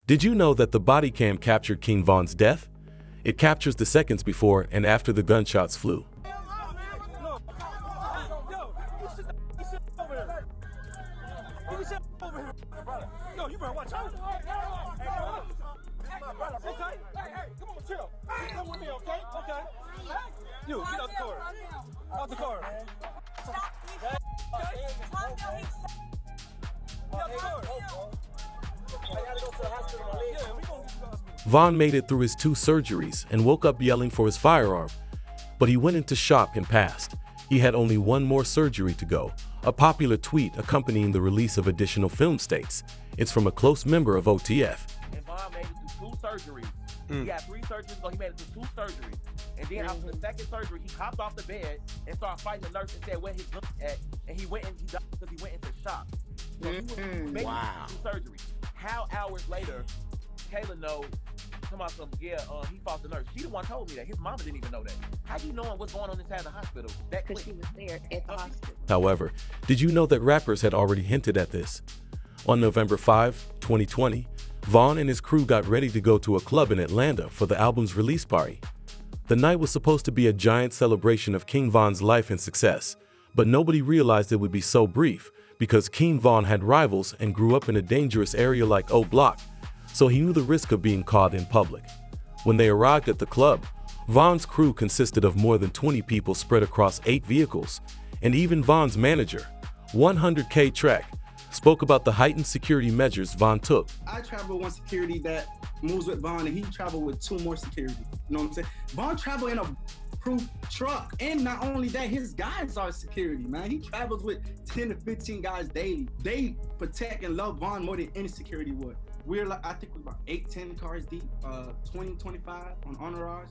Did you know that the body cam captured King Von's death? It captures the seconds before and after the gunshots flew. Von made it through his 2 surgeries and woke up yelling for his firearm, but he went into shock and passed. He had only 1 more surgery to go. A popular tweet accompanying the release of additional film states. It's from a close member of OTF. And Von made it through 2 surgeries. He had 3 surgeries, so he made it through 2 surgeries. And then after the 2nd surgery, he hopped off the bed and started fighting the nurse and said where his gun at. And he went and he died because he went into shock. So he was making 2 surgeries. How hours later, Kayla knows, talking about some, he fought the nurse. She the one told me that. His mama didn't even know that. How you knowing what's going on inside the hospital? Because she was there at the hospital. However, did you know that rappers had already hinted at this? On November 5, 2020, Von and his crew got ready to go to a club in Atlanta for the album's release party. The night was supposed to be a giant celebration of King Von's life and success, but nobody realized it would be so brief because King Von had rivals and grew up in a dangerous area like O Block, so he knew the risk of being caught in public. When they arrived at the club, Von's crew consisted of more than 20 people spread across 8 vehicles, and even Von's manager, 100K Track, spoke about the heightened security measures Von took. I travel with 1 security that moves with Von, and he traveled with 2 more security. You know what I'm saying? Von traveled in a proof truck, and not only that, his guys are security, man. He travels with 10 to 15 guys daily. They protect and love Von more than any security would. We're like, I think we're about 8-10 cars deep, 20-25 on entourage.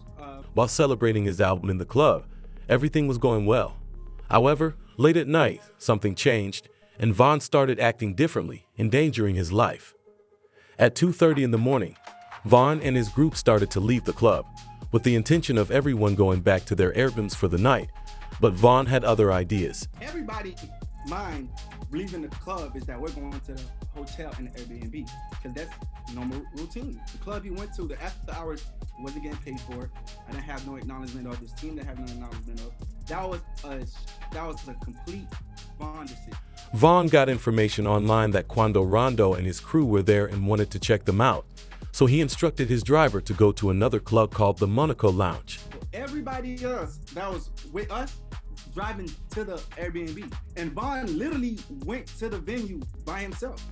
While celebrating his album in the club, everything was going well. However, late at night, something changed, and Von started acting differently, endangering his life. At 2:30 in the morning, Von and his group started to leave the club, with the intention of everyone going back to their Airbnbs for the night, but Von had other ideas. Everybody's mind leaving the club is that we're going to the hotel and the Airbnb, because that's normal routine. The club he went to, the after hours, wasn't getting paid for it. I didn't have no acknowledgement of. His team didn't have no acknowledgement of. That was a complete Von decision. Von got information online that Quando Rondo and his crew were there and wanted to check them out, so he instructed his driver to go to another club called the Monaco Lounge. Everybody else that was with us driving to the Airbnb, and Von literally went to the venue by himself.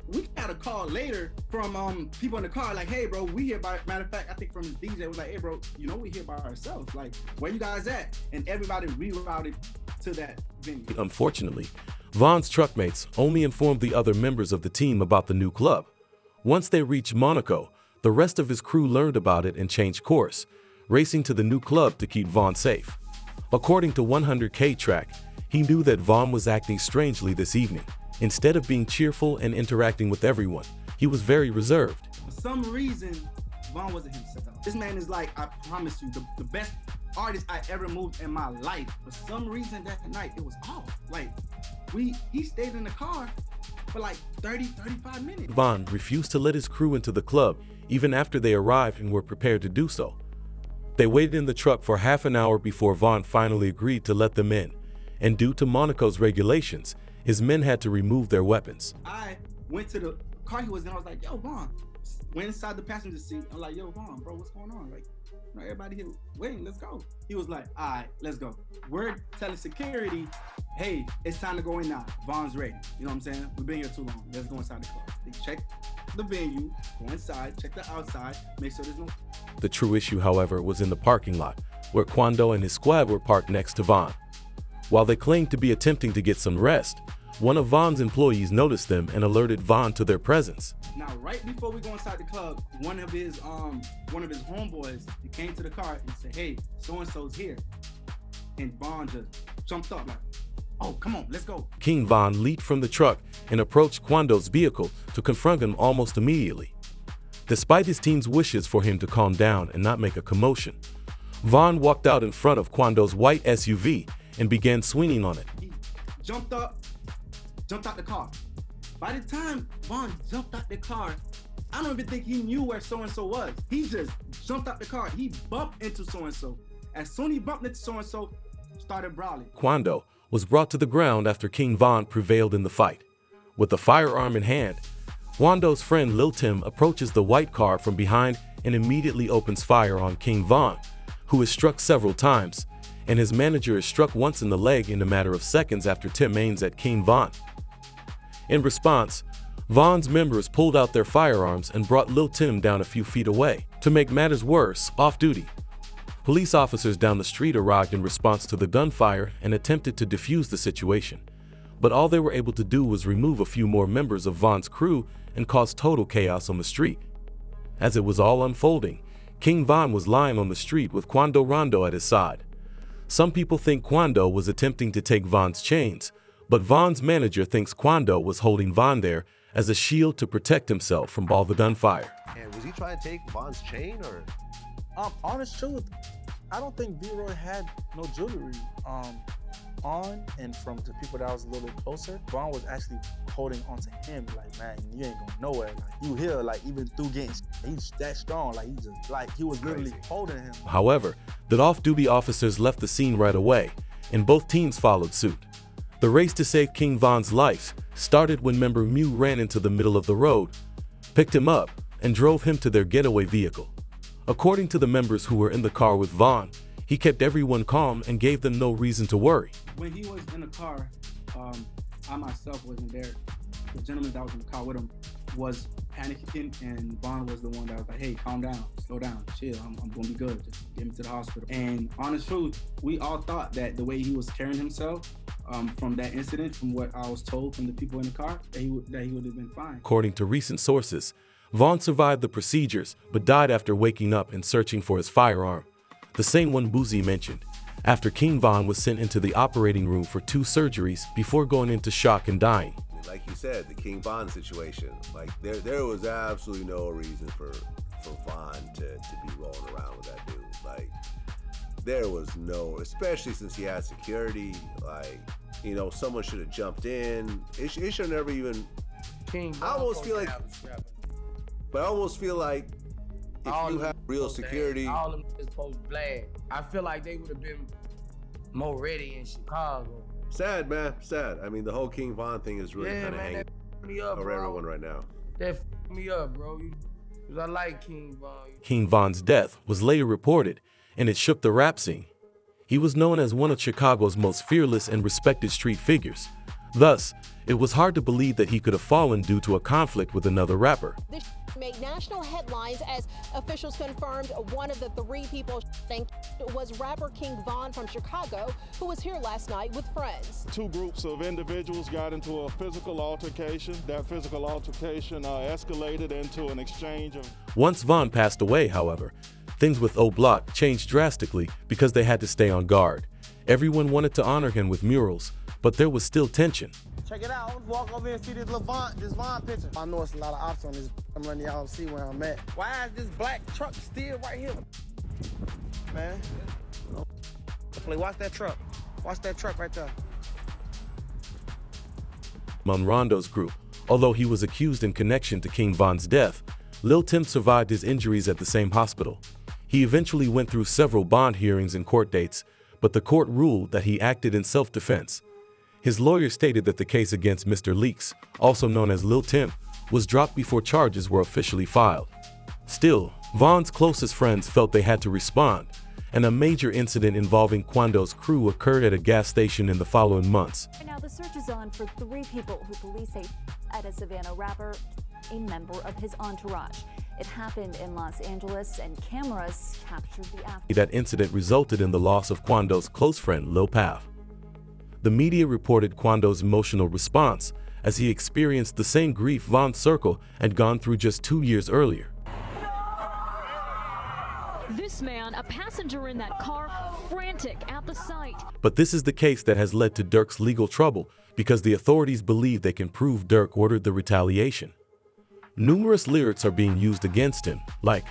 We got a call later from people in the car, like, hey bro, we here by, matter of fact, I think from his DJ was like, hey bro, you know we here by ourselves, like, where you guys at? And everybody rerouted to that venue. Unfortunately, Von's truckmates only informed the other members of the team about the new club. Once they reached Monaco, the rest of his crew learned about it and changed course, racing to the new club to keep Von safe. According to 100K Track, he knew that Von was acting strangely this evening. Instead of being cheerful and interacting with everyone, he was very reserved. For some reason, Von wasn't himself. This man is like, I promise you, the best artist I ever moved in my life. For some reason that night, it was off. Like, he stayed in the car for like 30-35 minutes. Von refused to let his crew into the club even after they arrived and were prepared to do so. They waited in the truck for half an hour before Von finally agreed to let them in, and due to Monaco's regulations, his men had to remove their weapons. I went to the car he was in. I was like, yo, Von. Went inside the passenger seat. I'm like, yo, Von, bro, what's going on? Like, you know, everybody here waiting, let's go. He was like, all right, let's go. We're telling security, hey, it's time to go in now. Von's ready. You know what I'm saying? We've been here too long. Let's go inside the club. They check the venue, go inside, check the outside, make sure there's no... The true issue, however, was in the parking lot, where Quando and his squad were parked next to Von. While they claimed to be attempting to get some rest, one of Von's employees noticed them and alerted Von to their presence. Now, right before we go inside the club, one of his homeboys, he came to the car and said, hey, so-and-so's here. And Von just jumped up like, oh, come on, let's go. King Von leaped from the truck and approached Quando's vehicle to confront him almost immediately. Despite his team's wishes for him to calm down and not make a commotion, Von walked out in front of Quando's white SUV and began swinging on it. He jumped out the car. By the time Von jumped out the car, I don't even think he knew where so-and-so was. He just jumped out the car. He bumped into so-and-so. As soon as he bumped into so-and-so, started brawling. Quando was brought to the ground after King Von prevailed in the fight. With a firearm in hand, Quando's friend Lil Tim approaches the white car from behind and immediately opens fire on King Von, who is struck several times, and his manager is struck once in the leg in a matter of seconds after Tim aims at King Von. In response, Von's members pulled out their firearms and brought Lil Tim down a few feet away. To make matters worse, off-duty, police officers down the street arrived in response to the gunfire and attempted to defuse the situation, but all they were able to do was remove a few more members of Von's crew and cause total chaos on the street. As it was all unfolding, King Von was lying on the street with Quando Rondo at his side. Some people think Quando was attempting to take Von's chains, but Von's manager thinks Quando was holding Von there as a shield to protect himself from all the gunfire. And was he trying to take Von's chain or? Honest truth, I don't think B-Roy had no jewelry on, and from the people that was a little closer, Von was actually holding onto him like, man, you ain't going nowhere. Like, you here, like, even through getting, he's that strong, like, he was literally holding him. However, the off-duty officers left the scene right away, and both teams followed suit. The race to save King Von's life started when member Mew ran into the middle of the road, picked him up, and drove him to their getaway vehicle. According to the members who were in the car with Von, he kept everyone calm and gave them no reason to worry. When he was in the car, I myself wasn't there. The gentleman that was in the car with him was panicking, and Von was the one that was like, hey, calm down, slow down, chill, I'm gonna be good, just get me to the hospital. And honest truth, we all thought that the way he was carrying himself from that incident, from what I was told from the people in the car, that he would have been fine. According to recent sources, Von survived the procedures but died after waking up and searching for his firearm, the same one Boozy mentioned, after King Von was sent into the operating room for 2 surgeries before going into shock and dying. Like you said, the King Von situation, like there was absolutely no reason for Von to be rolling around with that dude. Like, there was no, especially since he had security, like, you know, someone should have jumped in. It should never even, I almost feel like, but I almost feel like if you have real security. All of them is supposed to blast. I feel like they would have been more ready in Chicago. Sad, man, sad. I mean, the whole King Von thing is really kind of hanging me up, over bro. everyone right now. That me up, bro. Cause I like King Von. King Von's death was later reported, and it shook the rap scene. He was known as one of Chicago's most fearless and respected street figures. Thus, it was hard to believe that he could have fallen due to a conflict with another rapper. This made national headlines as officials confirmed one of the 3 people was rapper King Von from Chicago, who was here last night with friends. 2 groups of individuals got into a physical altercation. That physical altercation escalated into an exchange of... Once Von passed away, however, things with O Block changed drastically because they had to stay on guard. Everyone wanted to honor him with murals, but there was still tension. Check it out. Let's walk over here and see this Von picture. I know it's a lot of ops on this. I'm letting y'all see where I'm at. Why is this black truck still right here? Man. Watch that truck. Watch that truck right there. Among Rondo's group, although he was accused in connection to King Von's death, Lil Tim survived his injuries at the same hospital. He eventually went through several bond hearings and court dates, but the court ruled that he acted in self-defense. His lawyer stated that the case against Mr. Leaks, also known as Lil Tim, was dropped before charges were officially filed. Still, Von's closest friends felt they had to respond, and a major incident involving Quando's crew occurred at a gas station in the following months. Now the search is on for 3 people who police say at a Savannah rapper, a member of his entourage. It happened in Los Angeles, and cameras captured the after. That incident resulted in the loss of Quando's close friend Lil Pav. The media reported Quando's emotional response as he experienced the same grief Von's circle had gone through just 2 years earlier. This man, a passenger in that car, frantic at the sight. But this is the case that has led to Durk's legal trouble because the authorities believe they can prove Durk ordered the retaliation. Numerous lyrics are being used against him, like,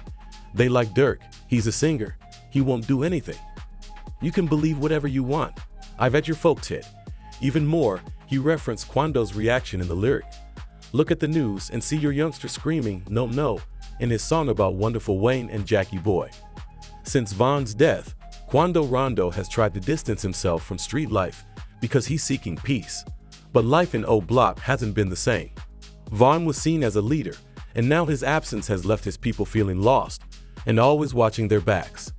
"They like Durk, he's a singer, he won't do anything. You can believe whatever you want. I've had your folks hit." Even more, he referenced Quando's reaction in the lyric. Look at the news and see your youngster screaming, "No, no," in his song about Wonderful Wayne and Jackie Boy. Since Von's death, Quando Rondo has tried to distance himself from street life because he's seeking peace. But life in O Block hasn't been the same. Von was seen as a leader, and now his absence has left his people feeling lost and always watching their backs.